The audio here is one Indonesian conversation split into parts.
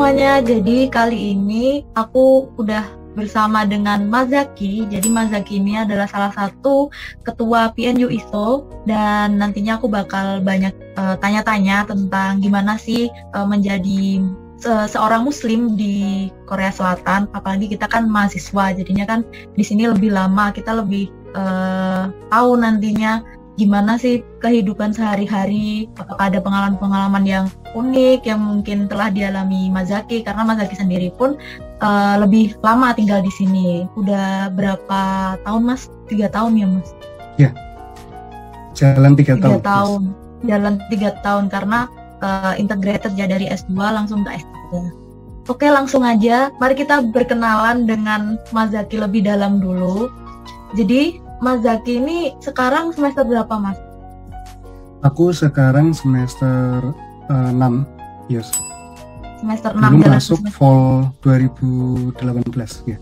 semuanya, jadi kali ini aku udah bersama dengan Mas Zaki. Jadi Mas Zaki ini adalah salah satu ketua PNU ISO dan nantinya aku bakal banyak tanya-tanya tentang gimana sih menjadi seorang muslim di Korea Selatan. Apalagi kita kan mahasiswa, jadinya kan di sini lebih lama, kita lebih tahu nantinya gimana sih kehidupan sehari-hari, apakah ada pengalaman-pengalaman yang unik yang mungkin telah dialami Mas Zaki, karena Mas Zaki sendiri pun lebih lama tinggal di sini. Udah berapa tahun Mas? 3 tahun ya Mas? Ya, jalan 3 tahun. 3 tahun. Jalan 3 tahun karena integrated ya dari S2 langsung ke S3. Oke, langsung aja. Mari kita berkenalan dengan Mas Zaki lebih dalam dulu. Jadi Mas Zaki ini sekarang semester berapa Mas? Aku sekarang semester 6, yes. Semester 6 belum masuk fall 2018 ya.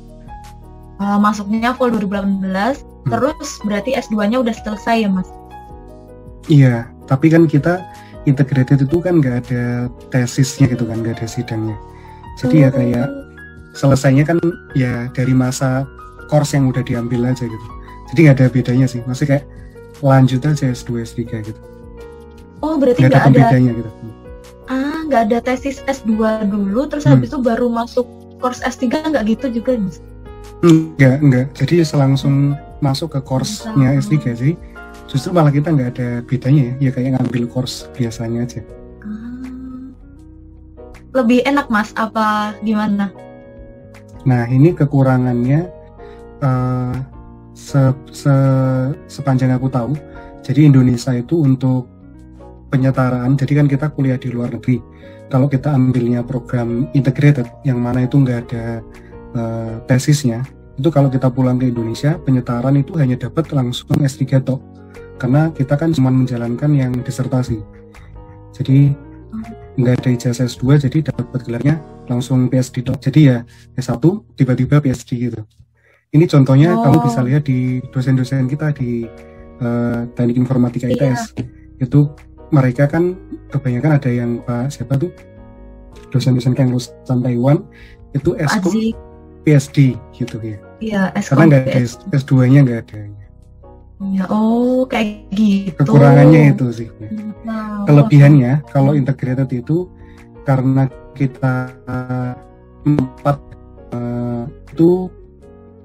Masuknya fall 2018, terus berarti S2-nya udah selesai ya Mas? Iya, tapi kan kita integrated itu kan nggak ada tesisnya gitu kan, nggak ada sidangnya. Jadi ya kayak selesainya kan ya dari masa course yang udah diambil aja gitu. Jadi nggak ada bedanya sih, masih kayak lanjut aja S2, S3 gitu. Oh berarti nggak ada bedanya gitu. Nggak ada tesis S2 dulu, terus habis itu baru masuk course S3, nggak gitu juga Mas? Enggak. Jadi langsung masuk ke course-nya S3 sih. Justru malah kita nggak ada bedanya ya kayak ngambil course biasanya aja. Lebih enak Mas, apa gimana? Nah ini kekurangannya sepanjang aku tahu, jadi Indonesia itu untuk penyetaraan, jadi kan kita kuliah di luar negeri. Kalau kita ambilnya program integrated, yang mana itu nggak ada tesisnya, itu kalau kita pulang ke Indonesia, penyetaraan itu hanya dapat langsung S3 tok, karena kita kan cuma menjalankan yang disertasi. Jadi nggak ada ijazah S2, jadi dapat gelarnya langsung PhD tok. Jadi ya S1 tiba-tiba PhD gitu. Ini contohnya kamu bisa lihat di dosen-dosen kita di teknik informatika ITS. Itu mereka kan kebanyakan ada yang Pak siapa tuh dosen-dosen yang lulusan Taiwan itu S.Com PhD gitu ya. Iya, karena nggak ada S2-nya nggak ada. Ya, kayak gitu. Kekurangannya itu sih. Kelebihannya kalau integrated itu karena kita itu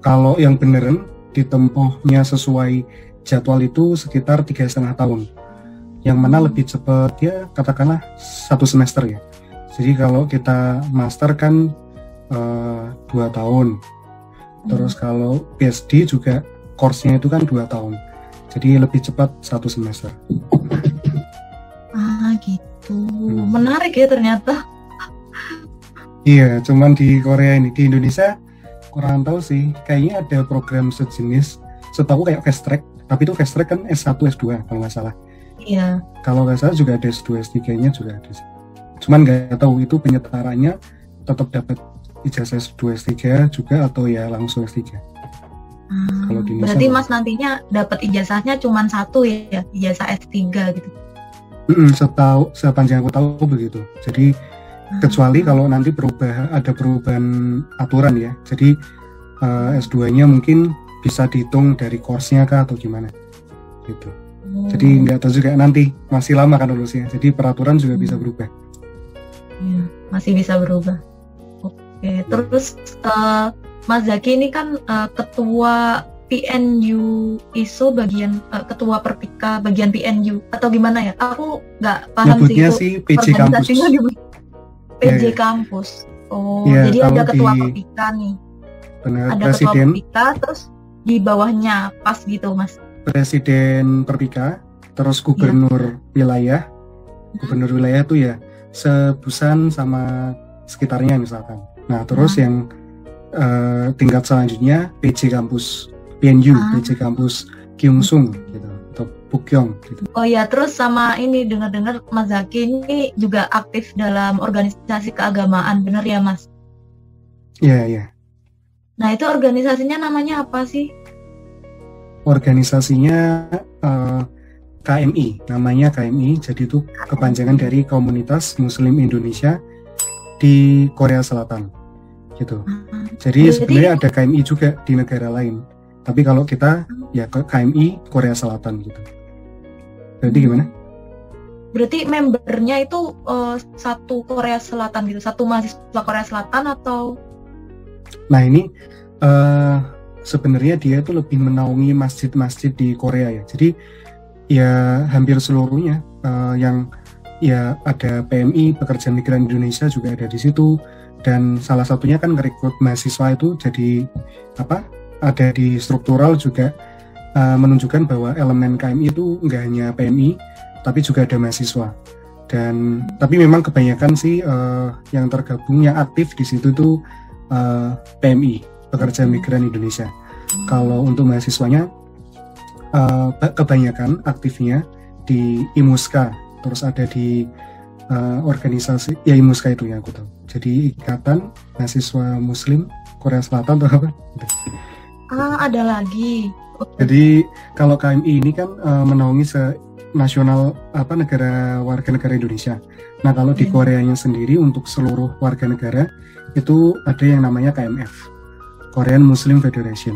kalau yang beneran ditempuhnya sesuai jadwal itu sekitar 3,5 tahun. Yang mana lebih cepat ya katakanlah 1 semester ya. Jadi kalau kita master kan 2 tahun. Terus kalau PhD juga course-nya itu kan 2 tahun. Jadi lebih cepat 1 semester. Gitu. Menarik ya ternyata. Iya, cuman di Korea ini, di Indonesia kurang tahu sih, kayaknya ada program sejenis, setahu kayak fast track, tapi itu fast track kan S1, S2 kalau nggak salah. Iya. Kalau nggak salah juga ada S2, S3-nya juga ada sih. Cuman nggak tahu itu penyetarannya tetap dapat ijazah S2, S3 juga atau ya langsung S3. Kalau di Indonesia, berarti Mas nantinya dapat ijazahnya cuma 1 ya, ijazah S3 gitu. Setahu, sepanjang aku tahu begitu. Jadi kecuali kalau nanti ada perubahan aturan ya, jadi S2-nya mungkin bisa dihitung dari course-nya kah atau gimana gitu. Jadi nggak tahu juga, nanti masih lama kan lulusnya, jadi peraturan juga bisa berubah ya, masih bisa berubah. Oke, terus Mas Zaki ini kan ketua PNU ISO bagian ketua Perpika bagian PNU atau gimana ya, aku nggak paham sih itu PJ Kampus. PJ Kampus. Jadi ada ketua Perpika nih. Benar, ada presiden. Ketua Perpika, terus di bawahnya pas gitu Mas. Presiden Perpika, terus gubernur wilayah. Gubernur wilayah tuh ya sebusan sama sekitarnya misalkan. Nah, terus yang tingkat selanjutnya PJ Kampus PNU, PJ Kampus Kyungsung gitu, atau Pukyong gitu. Oh ya, terus sama ini dengar-dengar Mas Zaki ini juga aktif dalam organisasi keagamaan, bener ya Mas? Iya. Nah itu organisasinya namanya apa sih? Organisasinya KMI, namanya KMI, jadi itu kepanjangan dari Komunitas Muslim Indonesia di Korea Selatan gitu. Jadi sebenarnya ada KMI juga di negara lain. Tapi kalau kita ya KMI Korea Selatan gitu. Berarti gimana? Berarti membernya itu satu Korea Selatan gitu, satu mahasiswa Korea Selatan atau? Nah ini sebenarnya dia itu lebih menaungi masjid-masjid di Korea ya. Jadi ya hampir seluruhnya yang ya ada PMI pekerja migran Indonesia juga ada di situ, dan salah satunya kan merekrut mahasiswa itu jadi ada di struktural juga menunjukkan bahwa elemen KMI itu nggak hanya PMI tapi juga ada mahasiswa. Dan tapi memang kebanyakan sih yang tergabung yang aktif di situ tuh PMI pekerja migran Indonesia. Kalau untuk mahasiswanya kebanyakan aktifnya di IMUSKA, terus ada di organisasi ya IMUSKA itu yang aku tahu. Jadi Ikatan Mahasiswa Muslim Korea Selatan atau apa? Ada lagi. Jadi kalau KMI ini kan menaungi nasional warga negara Indonesia. Nah kalau di Koreanya sendiri untuk seluruh warga negara itu ada yang namanya KMF, Korean Muslim Federation.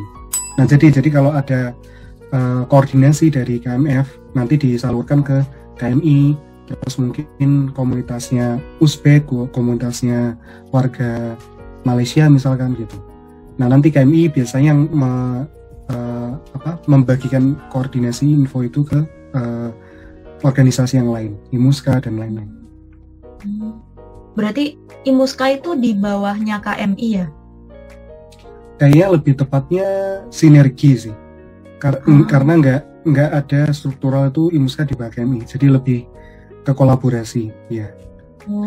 Nah jadi kalau ada koordinasi dari KMF nanti disalurkan ke KMI, terus mungkin komunitasnya Uzbek, komunitasnya warga Malaysia misalkan gitu. Nah nanti KMI biasanya yang membagikan koordinasi info itu ke organisasi yang lain, IMUSKA dan lain-lain. Berarti IMUSKA itu di bawahnya KMI ya? Kayaknya lebih tepatnya sinergi sih, karena nggak ada struktural itu IMUSKA di bawah KMI, jadi lebih ke kolaborasi ya.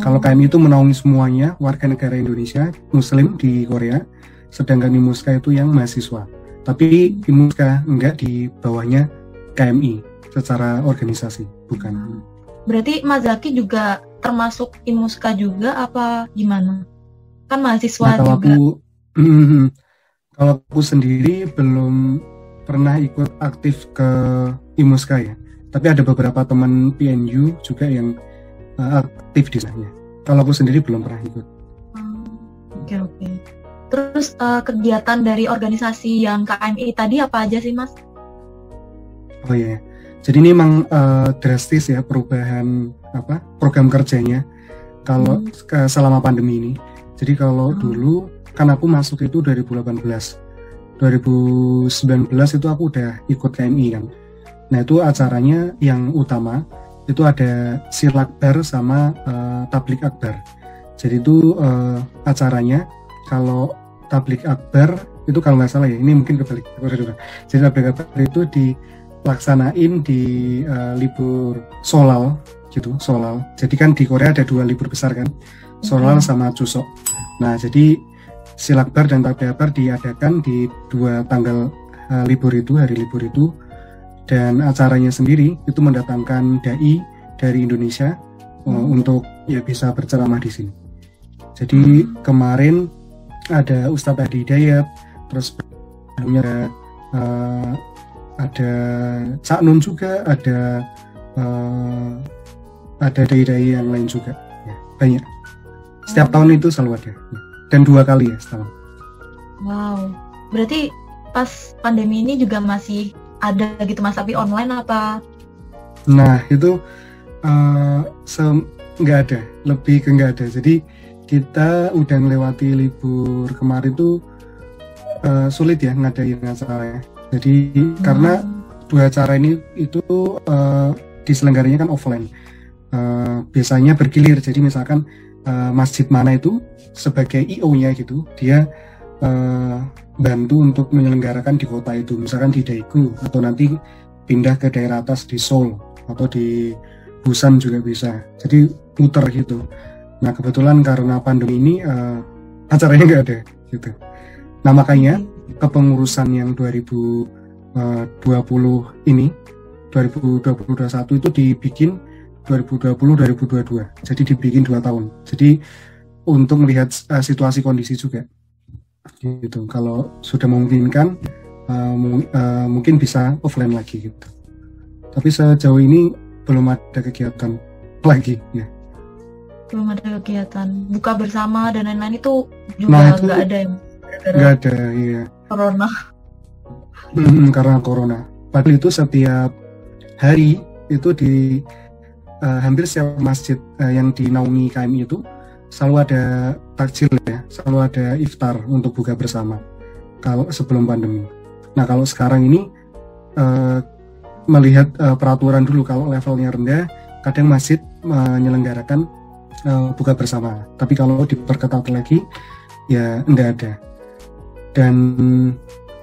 Kalau KMI itu menaungi semuanya warga negara Indonesia Muslim di Korea, sedangkan IMUSKA itu yang mahasiswa. Tapi IMUSKA enggak di bawahnya KMI secara organisasi, bukan. Berarti Mas Zaki juga termasuk IMUSKA juga apa gimana? Kan mahasiswa juga. Kalau aku sendiri belum pernah ikut aktif ke IMUSKA ya. Tapi ada beberapa teman PNU juga yang aktif di sana. Kalau aku sendiri belum pernah ikut. Oke. Terus kegiatan dari organisasi yang KMI tadi apa aja sih Mas? Oh iya. Jadi ini memang drastis ya perubahan program kerjanya kalau selama pandemi ini. Jadi kalau dulu kan aku masuk itu 2018. 2019 itu aku udah ikut KMI kan. Nah itu acaranya yang utama itu ada Silakbar sama Tablik Akbar. Jadi itu acaranya kalau Tablik Akbar itu kalau nggak salah ya, ini mungkin kebalik. Jadi Tablik Akbar itu dilaksanain di libur Solal gitu, Solal. Jadi kan di Korea ada dua libur besar kan, Solal sama Chuseok. Nah jadi Silakbar dan Tablik Akbar diadakan di dua tanggal libur itu, hari libur itu. Dan acaranya sendiri itu mendatangkan dai dari Indonesia untuk ya bisa berceramah di sini. Jadi kemarin ada Ustadz Adi Hidayat, terus sebelumnya ada Cak Nun juga, ada dai-dai yang lain juga, ya, banyak. Setiap tahun itu selalu ada, ya. Dan 2 kali ya setahun. Wow, berarti pas pandemi ini juga masih ada gitu Mas, tapi online apa? Nah itu nggak ada, lebih ke nggak ada. Jadi kita udah melewati libur kemarin tuh sulit ya ngadain acara. Jadi karena 2 acara ini itu diselenggaranya kan offline. Biasanya bergilir. Jadi misalkan masjid mana itu sebagai IO-nya gitu, dia bantu untuk menyelenggarakan di kota itu, misalkan di Daegu atau nanti pindah ke daerah atas di Seoul atau di Busan juga bisa. Jadi muter gitu. Nah kebetulan karena pandemi ini acaranya nggak ada gitu. Nah makanya kepengurusan yang 2020 ini 2021 itu dibikin 2020-2022. Jadi dibikin 2 tahun. Jadi untuk melihat situasi kondisi juga. Gitu. Kalau sudah memungkinkan mungkin bisa offline lagi gitu. Tapi sejauh ini belum ada kegiatan lagi ya. Belum ada kegiatan buka bersama dan lain-lain itu Nah, juga itu nggak ada ya gara-gara nggak ada, iya. corona. Karena corona. Padahal itu setiap hari itu di hampir setiap masjid yang dinaungi KMI itu selalu ada takjil ya, selalu ada iftar untuk buka bersama kalau sebelum pandemi. Nah kalau sekarang ini melihat peraturan dulu, kalau levelnya rendah kadang masjid menyelenggarakan buka bersama, tapi kalau diperketat lagi ya enggak ada. Dan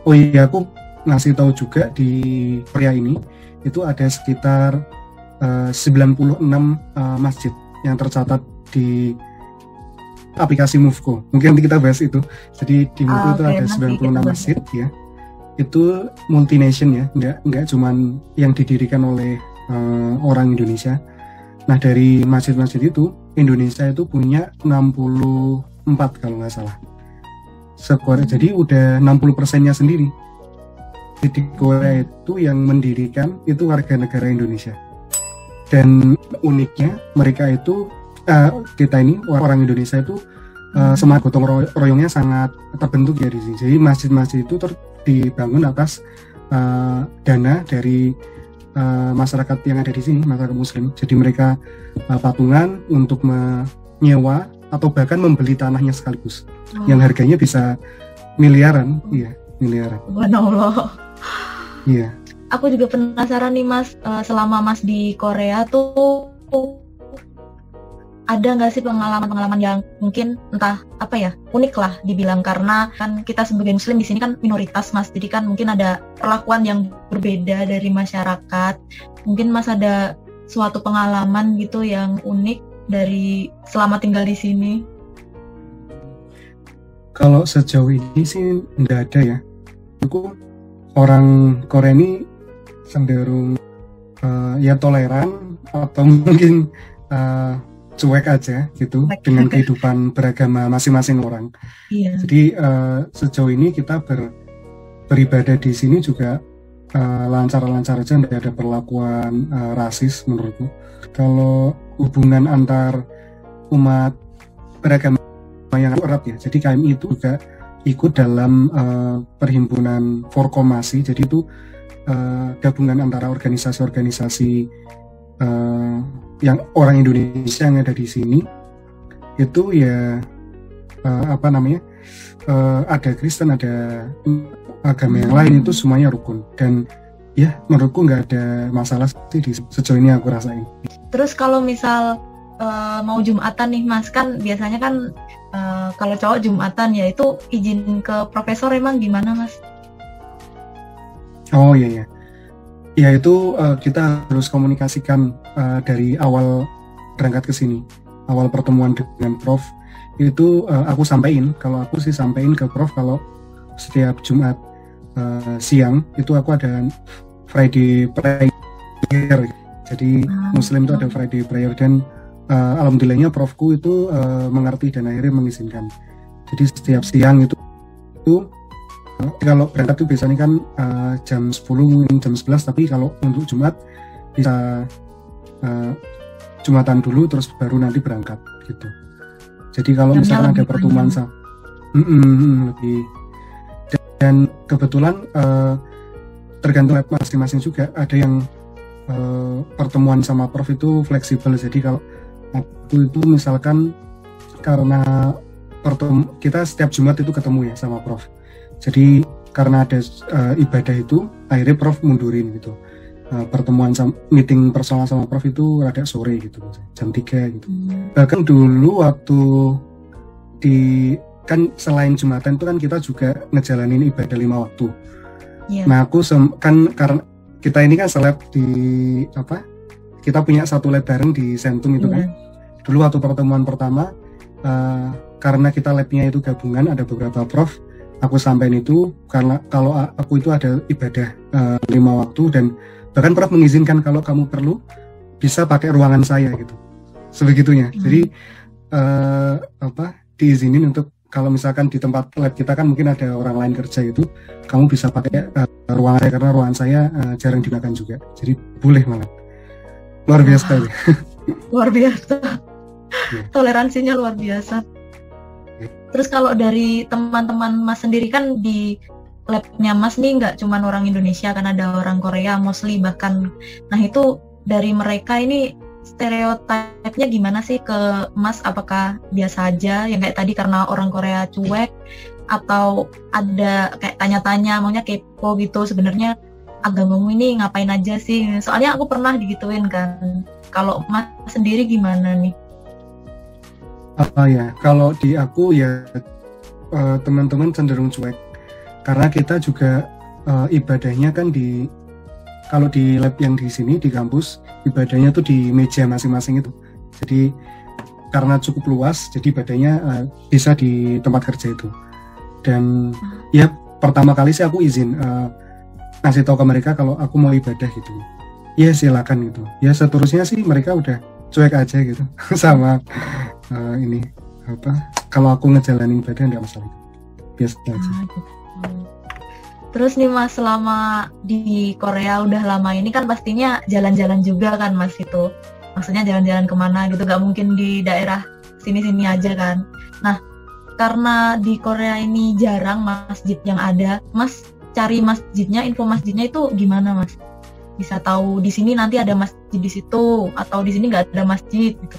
oh iya, aku ngasih tahu juga di Korea ini itu ada sekitar 96 masjid yang tercatat di aplikasi Moveko. Mungkin nanti kita bahas itu. Jadi di Moveko itu ada 96 masjid ya. Itu multination ya, enggak cuman yang didirikan oleh orang Indonesia. Nah dari masjid-masjid itu Indonesia itu punya 64 kalau nggak salah. Jadi udah 60%-nya sendiri. Di Korea itu yang mendirikan itu warga negara Indonesia. Dan uniknya mereka itu kita ini orang Indonesia itu semangat gotong royongnya sangat terbentuk ya di sini. Jadi masjid-masjid itu dibangun atas dana dari masyarakat yang ada di sini, masyarakat Muslim. Jadi mereka patungan untuk menyewa atau bahkan membeli tanahnya sekaligus, yang harganya bisa miliaran, iya miliaran. Subhanallah. Iya. Aku juga penasaran nih Mas, selama Mas di Korea tuh ada nggak sih pengalaman-pengalaman yang mungkin entah apa ya unik lah dibilang, karena kan kita sebagai Muslim di sini kan minoritas Mas, jadi kan mungkin ada perlakuan yang berbeda dari masyarakat. Mungkin Mas ada suatu pengalaman gitu yang unik dari selama tinggal di sini? Kalau sejauh ini sih nggak ada ya. Aku orang Korea ini cenderung ya toleran atau mungkin cuek aja gitu dengan kehidupan beragama masing-masing orang. Iya. Jadi sejauh ini kita beribadah di sini juga lancar-lancar aja, tidak ada perlakuan rasis menurutku. Kalau hubungan antar umat beragama yang erat ya, jadi KMI itu juga ikut dalam perhimpunan Forkomasi, jadi itu gabungan antara organisasi-organisasi yang orang Indonesia yang ada di sini itu ya ada Kristen, ada agama yang lain, itu semuanya rukun. Dan ya menurutku nggak ada masalah sih sejauh ini aku rasain. Terus kalau misal mau Jumatan nih Mas, kan biasanya kan kalau cowok Jumatan ya itu izin ke profesor emang gimana Mas? Oh iya ya. Ya itu kita harus komunikasikan dari awal berangkat ke sini, awal pertemuan dengan Prof itu aku sampaikan. Kalau aku sih sampaikan ke Prof kalau setiap Jumat siang itu aku ada Friday prayer. Jadi Muslim itu ada Friday prayer, dan alhamdulillahnya Profku itu mengerti dan akhirnya mengizinkan. Jadi setiap siang itu kalau berangkat tuh biasanya kan jam 10 mungkin jam 11, tapi kalau untuk Jumat bisa Jumatan dulu terus baru nanti berangkat gitu. Jadi kalau misalkan ada pertemuan lebih, dan kebetulan tergantung lab masing-masing juga, ada yang pertemuan sama Prof itu fleksibel. Jadi kalau aku itu misalkan karena kita setiap Jumat itu ketemu ya sama Prof. Jadi karena ada ibadah itu akhirnya Prof mundurin gitu. Pertemuan meeting personal sama Prof itu rada sore gitu, jam 3 gitu. Bahkan dulu waktu kan selain Jumatan itu kan kita juga ngejalanin ibadah 5 waktu. Yeah. Nah aku kan karena kita ini kan seleb di kita punya satu lab bareng di Sentum itu kan. Dulu waktu pertemuan pertama karena kita labnya itu gabungan, ada beberapa Prof, aku sampaikan itu karena kalau aku itu ada ibadah 5 waktu, dan bahkan Prof mengizinkan kalau kamu perlu bisa pakai ruangan saya gitu, sebegitunya. Jadi diizinin untuk kalau misalkan di tempat lab kita kan mungkin ada orang lain kerja, itu kamu bisa pakai ruangan saya karena ruangan saya jarang digunakan juga. Jadi boleh malah. Luar biasa. Luar biasa. Toleransinya luar biasa. Terus kalau dari teman-teman Mas sendiri kan di labnya Mas nih nggak cuma orang Indonesia, kan ada orang Korea mostly bahkan. Nah itu dari mereka ini stereotipnya gimana sih ke Mas? Apakah biasa aja yang kayak tadi karena orang Korea cuek, atau ada kayak tanya-tanya maunya kepo gitu, sebenarnya agamamu ini ngapain aja sih? Soalnya aku pernah digituin kan. Kalau Mas sendiri gimana nih? Ya, kalau di aku ya teman-teman cenderung cuek karena kita juga ibadahnya kan kalau di lab yang di sini di kampus ibadahnya tuh di meja masing-masing itu. Jadi karena cukup luas, jadi ibadahnya bisa di tempat kerja itu. Dan ya pertama kali sih aku izin ngasih tahu ke mereka kalau aku mau ibadah gitu. Ya silakan gitu. Ya seterusnya sih mereka udah cuek aja gitu sama ini kalau aku ngejalanin ibadah nggak masalah, biasa aja. Gitu. Terus nih Mas, selama di Korea udah lama ini kan pastinya jalan-jalan juga kan Mas itu. Maksudnya jalan-jalan kemana gitu, gak mungkin di daerah sini-sini aja kan. Nah, karena di Korea ini jarang masjid yang ada, Mas cari masjidnya, info masjidnya itu gimana Mas? Bisa tahu di sini nanti ada masjid di situ, atau di sini nggak ada masjid gitu,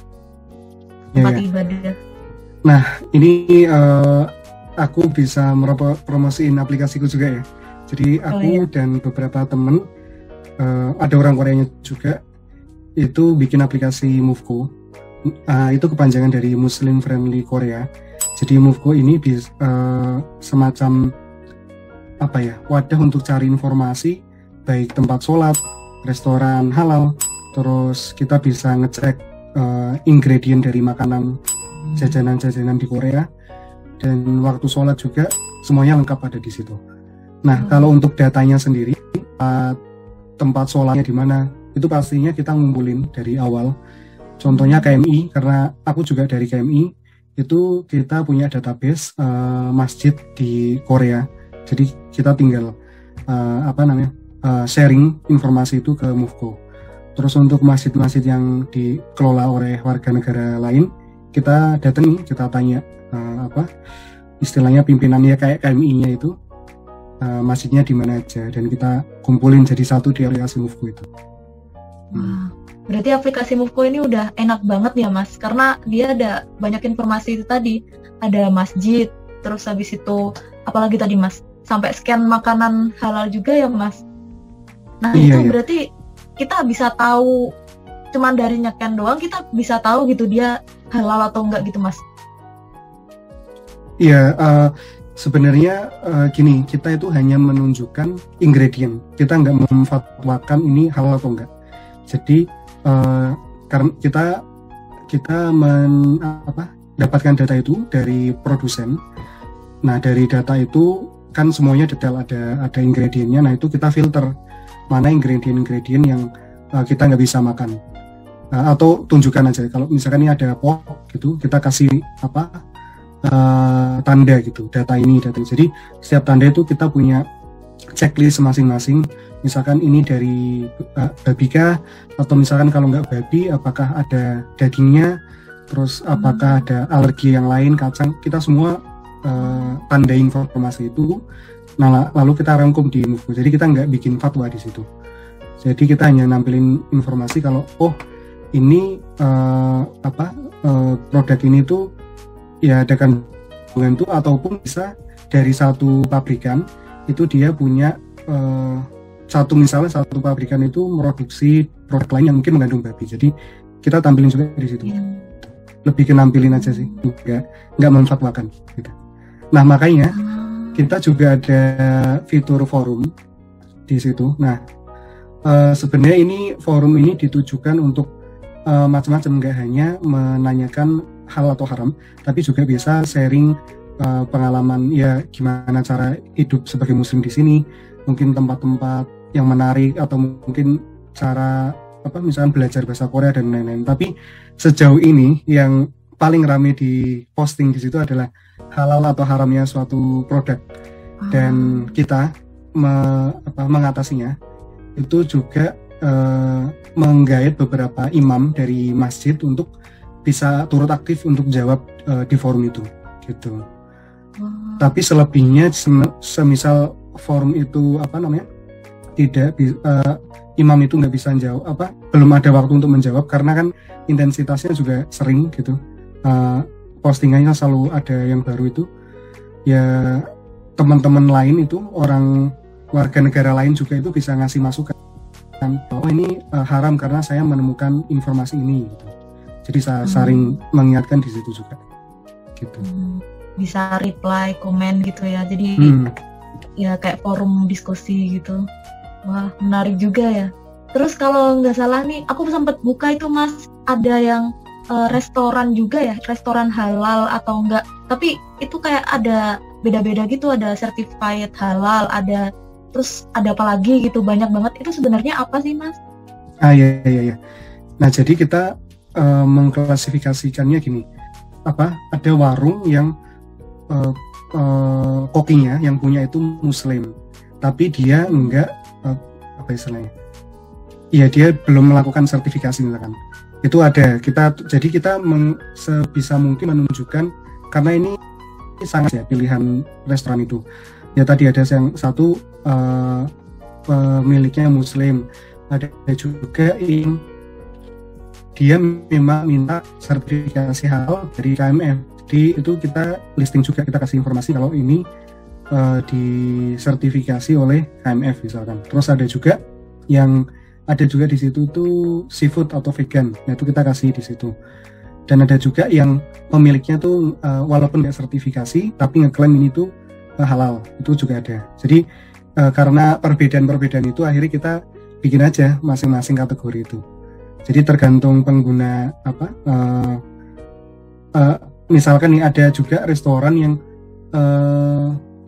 tempat ibadah. Nah, ini aku bisa promosiin aplikasiku juga ya. Jadi aku dan beberapa temen, ada orang Koreanya juga, itu bikin aplikasi Moveko. Itu kepanjangan dari Muslim Friendly Korea. Jadi Moveko ini semacam wadah untuk cari informasi, baik tempat sholat, restoran halal, terus kita bisa ngecek ingredient dari makanan jajanan-jajanan di Korea, dan waktu sholat juga semuanya lengkap ada di situ. Nah, kalau untuk datanya sendiri, tempat sholatnya di mana, itu pastinya kita ngumpulin dari awal. Contohnya KMI, karena aku juga dari KMI, itu kita punya database masjid di Korea. Jadi kita tinggal sharing informasi itu ke Moveko. Terus untuk masjid-masjid yang dikelola oleh warga negara lain, kita datangi, kita tanya istilahnya pimpinannya kayak KMI-nya itu masjidnya di mana aja, dan kita kumpulin jadi satu di aplikasi Moveko itu. Berarti aplikasi Moveko ini udah enak banget ya Mas, karena dia ada banyak informasi itu tadi, ada masjid, terus habis itu apalagi tadi Mas, sampai scan makanan halal juga ya Mas. Nah itu berarti kita bisa tahu, cuman dari nyekan doang kita bisa tahu gitu dia halal atau enggak gitu Mas. Iya, sebenarnya gini, kita itu hanya menunjukkan ingredient, kita nggak memfatwakan ini halal atau enggak. Jadi karena kita dapatkan data itu dari produsen. Nah, dari data itu kan semuanya detail, ada ingredientnya. Nah, itu kita filter mana ingredient yang kita nggak bisa makan, atau tunjukkan aja. Kalau misalkan ini ada pork gitu, kita kasih tanda gitu, data ini. Jadi setiap tanda itu kita punya checklist masing-masing. Misalkan ini dari babi kah, atau misalkan kalau nggak babi, apakah ada dagingnya, terus apakah ada alergi yang lain, kacang. Kita semua tandai informasi itu. Nah, lalu kita rangkum di Moveko. Jadi kita nggak bikin fatwa di situ. Jadi kita hanya nampilin informasi kalau ini produk ini tuh ya ada kandungan tuh, ataupun bisa dari satu pabrikan itu dia punya misalnya satu pabrikan itu produksi produk lain yang mungkin mengandung babi. Jadi kita tampilin juga di situ. Lebih ke nampilin aja sih, nggak memfatwakan gitu. Nah, makanya kita juga ada fitur forum di situ. Nah, sebenarnya forum ini ditujukan untuk macam-macam, nggak hanya menanyakan hal atau haram, tapi juga bisa sharing pengalaman ya gimana cara hidup sebagai muslim di sini, mungkin tempat-tempat yang menarik, atau mungkin cara misalnya belajar bahasa Korea dan lain-lain. Tapi sejauh ini yang paling ramai di posting di situ adalah halal atau haramnya suatu produk, dan kita mengatasinya itu juga menggait beberapa imam dari masjid untuk bisa turut aktif untuk jawab di forum itu gitu. Tapi selebihnya semisal forum itu tidak imam itu nggak bisa jawab belum ada waktu untuk menjawab karena kan intensitasnya juga sering gitu, postingannya selalu ada yang baru itu ya, teman-teman lain itu orang warga negara lain juga itu bisa ngasih masukan bahwa ini haram karena saya menemukan informasi ini gitu. Jadi saya saling mengingatkan di situ juga gitu. Bisa reply komen gitu ya, jadi ya kayak forum diskusi gitu. Wah, menarik juga ya. Terus kalau nggak salah nih, aku sempat buka itu Mas, ada yang restoran juga ya, restoran halal atau enggak, tapi itu kayak ada beda-beda gitu, ada certified halal, ada terus ada apa lagi gitu, banyak banget. Itu sebenarnya apa sih Mas? Iya. Nah jadi kita mengklasifikasikannya gini, ada warung yang kokinya yang punya itu muslim, tapi dia enggak istilahnya, ya dia belum melakukan sertifikasi misalkan. Itu ada, kita sebisa mungkin menunjukkan, karena ini sangat ya pilihan restoran itu. Ya tadi ada yang satu pemiliknya muslim, ada juga yang dia memang minta sertifikasi halal dari KMF. Jadi itu kita listing juga, kita kasih informasi kalau ini disertifikasi oleh KMF misalkan. Terus ada juga di situ tuh seafood atau vegan. Nah itu kita kasih di situ. Dan ada juga yang pemiliknya tuh walaupun nggak sertifikasi tapi ngeklaim ini tuh halal. Itu juga ada. Jadi karena perbedaan itu akhirnya kita bikin aja masing-masing kategori itu. Jadi tergantung pengguna misalkan nih ada juga restoran yang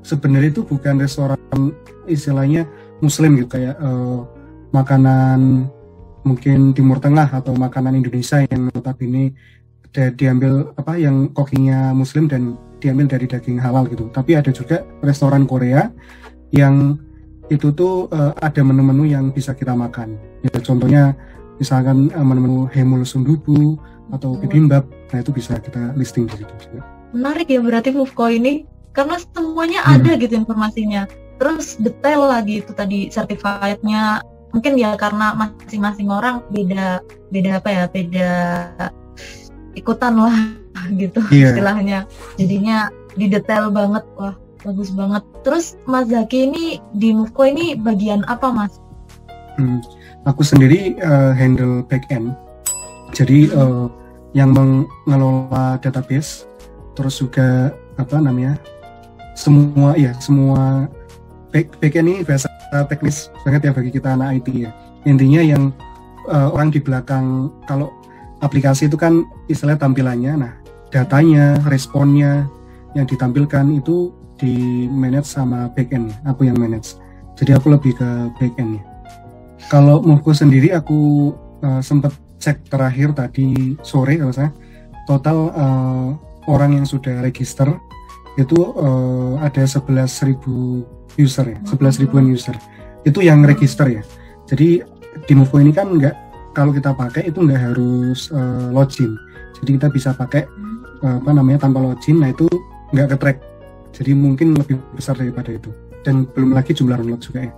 sebenarnya itu bukan restoran istilahnya muslim gitu, kayak makanan mungkin Timur Tengah atau makanan Indonesia yang notabene diambil yang kokinya muslim dan diambil dari daging halal gitu. Tapi ada juga restoran Korea yang itu tuh ada menu-menu yang bisa kita makan. Ya, contohnya misalkan menu-menu hemul sundubu atau bibimbap, nah itu bisa kita listing di situ juga. Menarik ya berarti Mufco ini, karena semuanya ada gitu informasinya. Terus detail lagi itu tadi certified-nya. Mungkin ya karena masing-masing orang beda ikutan lah gitu istilahnya. Jadinya didetail banget, wah bagus banget. Terus Mas Zaki ini di Mufco ini bagian apa Mas? Aku sendiri handle back end. Jadi yang mengelola database, terus juga semua back end ini bahasa teknis banget ya bagi kita anak IT ya. Intinya yang orang di belakang, kalau aplikasi itu kan istilahnya tampilannya, nah datanya, responnya yang ditampilkan itu di manage sama back end, aku yang manage. Jadi aku lebih ke back end ya. Kalau Mufco sendiri aku sempat cek terakhir tadi sore kalau saya, total orang yang sudah register itu ada 11.000 user ya, 11.000-an user. Itu yang register ya. Jadi di Mufco ini kan kalau kita pakai itu nggak harus login. Jadi kita bisa pakai tanpa login, nah itu nggak ke-track. Jadi mungkin lebih besar daripada itu. Dan belum lagi jumlah download juga ya.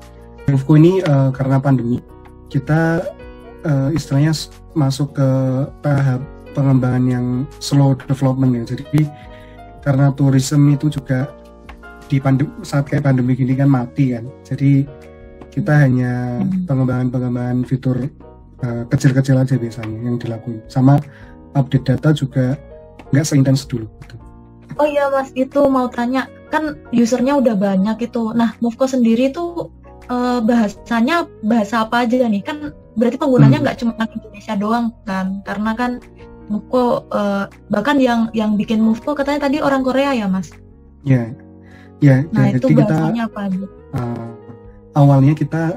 Mufco ini karena pandemi kita istilahnya masuk ke tahap pengembangan yang slow development ya. Jadi karena tourism itu juga saat kayak pandemi gini kan mati kan. Jadi kita hanya pengembangan fitur kecil-kecil aja biasanya yang dilakuin. Sama update data juga nggak seintens dulu gitu. Oh iya Mas, itu mau tanya, kan usernya udah banyak itu. Nah, Mufco sendiri itu bahasanya bahasa apa aja nih? Kan berarti penggunanya nggak cuma Indonesia doang kan? Karena kan Mufco bahkan yang bikin Mufco katanya tadi orang Korea ya Mas? Ya. Nah itu bahasanya apa aja? Awalnya kita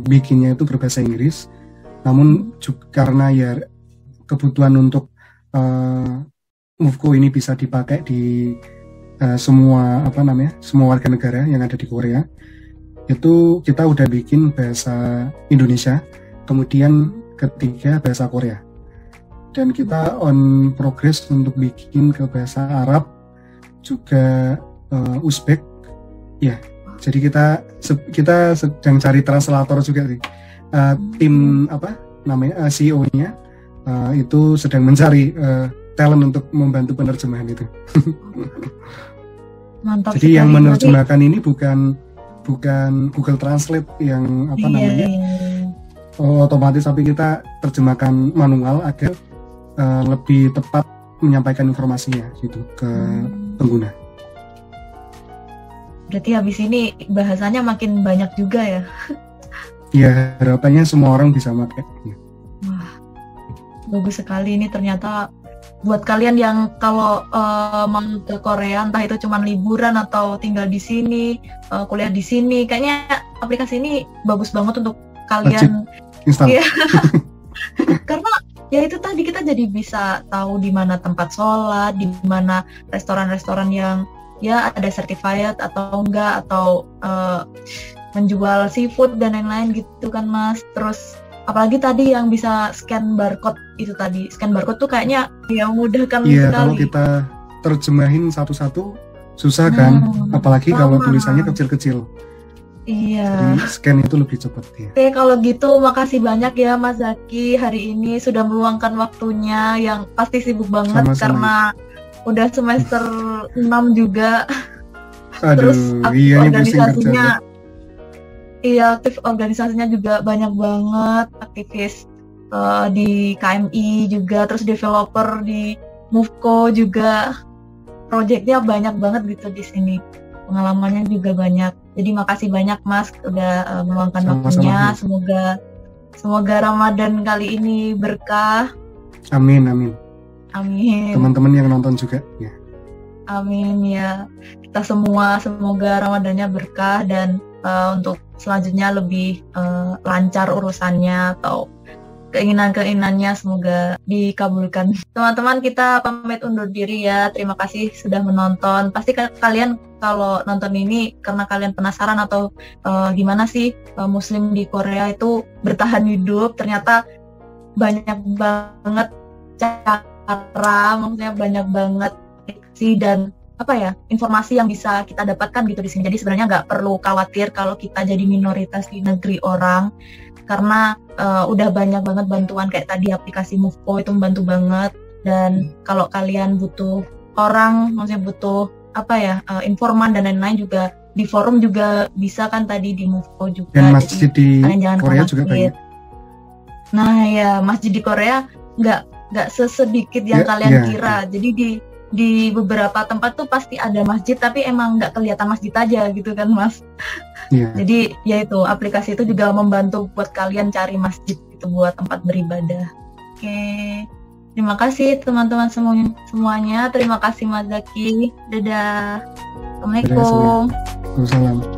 bikinnya itu berbahasa Inggris, namun karena ya kebutuhan untuk Mufco ini bisa dipakai di semua warga negara yang ada di Korea, itu kita udah bikin bahasa Indonesia, kemudian ketiga bahasa Korea. dan kita on progress untuk bikin ke bahasa Arab juga Uzbek ya. Jadi kita sedang cari translator juga sih. Tim CEO-nya itu sedang mencari talent untuk membantu penerjemahan itu. Mantap. Jadi yang menerjemahkan ini bukan Google Translate yang otomatis, tapi kita terjemahkan manual agar lebih tepat menyampaikan informasinya gitu ke pengguna. Berarti habis ini bahasanya makin banyak juga ya? Ya, harapannya semua orang bisa pakai. Wah, bagus sekali ini ternyata. Buat kalian yang kalau mau ke Korea, entah itu cuma liburan atau tinggal di sini, kuliah di sini, kayaknya aplikasi ini bagus banget untuk kalian. Install. Karena ya itu tadi kita jadi bisa tahu di mana tempat sholat, di mana restoran-restoran yang ya ada certified atau enggak, atau menjual seafood dan lain-lain gitu kan Mas. Terus apalagi tadi yang bisa scan barcode itu tadi. Scan barcode tuh kayaknya ya memudahkan sekali. Iya, kalau kita terjemahin satu-satu susah kan, apalagi kalau tulisannya kecil-kecil. Iya. Jadi scan itu lebih cepat ya. Oke, kalau gitu makasih banyak ya Mas Zaki hari ini sudah meluangkan waktunya yang pasti sibuk banget. Sama-sama. Karena udah semester 6 juga. Aduh, terus iya, organisasinya iya, aktif organisasinya juga banyak banget, aktivis di KMI juga, terus developer di Movco juga, projectnya banyak banget gitu di sini, pengalamannya juga banyak. Jadi makasih banyak Mas udah meluangkan waktunya. Semoga Ramadan kali ini berkah. Amin. Teman-teman yang nonton juga ya. Amin ya. Kita semua semoga Ramadannya berkah dan untuk selanjutnya lebih lancar urusannya atau keinginan-keinginannya semoga dikabulkan. Teman-teman, kita pamit undur diri ya. Terima kasih sudah menonton. Pasti kalian kalau nonton ini karena kalian penasaran atau gimana sih Muslim di Korea itu bertahan hidup. Ternyata banyak banget cara, maksudnya banyak banget sih dan informasi yang bisa kita dapatkan gitu di sini. Jadi sebenarnya nggak perlu khawatir kalau kita jadi minoritas di negeri orang, karena udah banyak banget bantuan kayak tadi aplikasi Movco itu membantu banget. Dan kalau kalian butuh orang, maksudnya butuh informan dan lain-lain juga di forum juga bisa kan tadi di Movco juga. Dan masjid di Korea juga banyak. Nah ya, masjid di Korea nggak sesedikit yang kalian kira. Jadi di beberapa tempat tuh pasti ada masjid, tapi emang nggak kelihatan masjid aja gitu kan Mas. Jadi ya itu aplikasi itu juga membantu buat kalian cari masjid itu buat tempat beribadah. Oke, terima kasih teman-teman semuanya. Terima kasih Mas Zaki. Dadah. Assalamualaikum. Waalaikumsalam.